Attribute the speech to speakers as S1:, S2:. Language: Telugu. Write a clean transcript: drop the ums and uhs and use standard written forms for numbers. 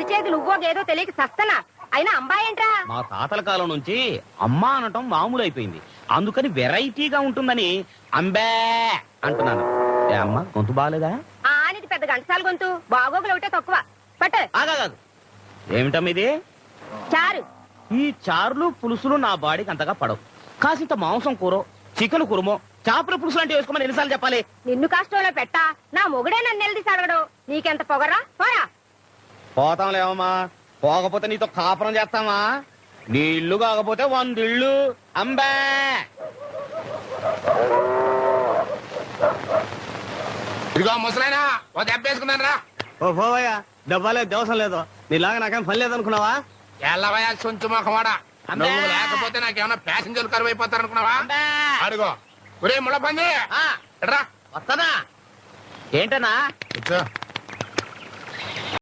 S1: అరిచేది నువ్వో ఏదో తెలియక సస్తనా. అయినా అంబాయి ఏంట్రా?
S2: మా తాతల కాలం నుంచి అమ్మ అనటం మామూలు అయిపోయింది. అందుకని వెరైటీగా ఉంటుందని అంబే అంటున్నాను. ఏ అమ్మ గొంతు బాగాలేదా?
S1: ఆనిది పెద్ద గంటసాల గొంతు, బాగోగులు ఒకటే తక్కువ. పట్టు.
S2: ఆగాదు. ఏమిటమ్మ ఇది?
S1: చారు.
S2: ఈ చారులు పులుసులు నా బాడీకి అంతగా పడవు. కాసింత మాంసం కూర, చికెన్ కురుమో, చేపల పులుసు లాంటివి వేసుకోమని ఎన్నిసార్లు చెప్పాలి?
S1: నిన్ను కష్టంలో పెట్టా నా మొగుడే నన్ను నిలదీసి అడగడు. నీకెంత పొగరా? పోరా.
S2: పోతాంలేమమ్మా, పోకపోతే నీతో కాపురం చేస్తామా? నీ ఇల్లు కాకపోతే 100 ఇళ్ళు. అంబే
S3: ఇదిగో ముసలైనా ఓ దెబ్బేసుకున్నాను రా.
S4: ఓ పోవయ్యా, డబ్బాలేదు దేవసం లేదు. నీలాగా నాకేం పని లేదనుకున్నావా?
S3: ఎల్లవయ్యా సొంచు మొఖమాడా, నువ్వు లేకపోతే నాకేమన్నా ప్యాసింజర్లు కరువు అయిపోతారనుకున్నావా? అడుగో ఒరే ముళ్ళ పంది రా.
S2: వస్తానా? ఏంటన్నా?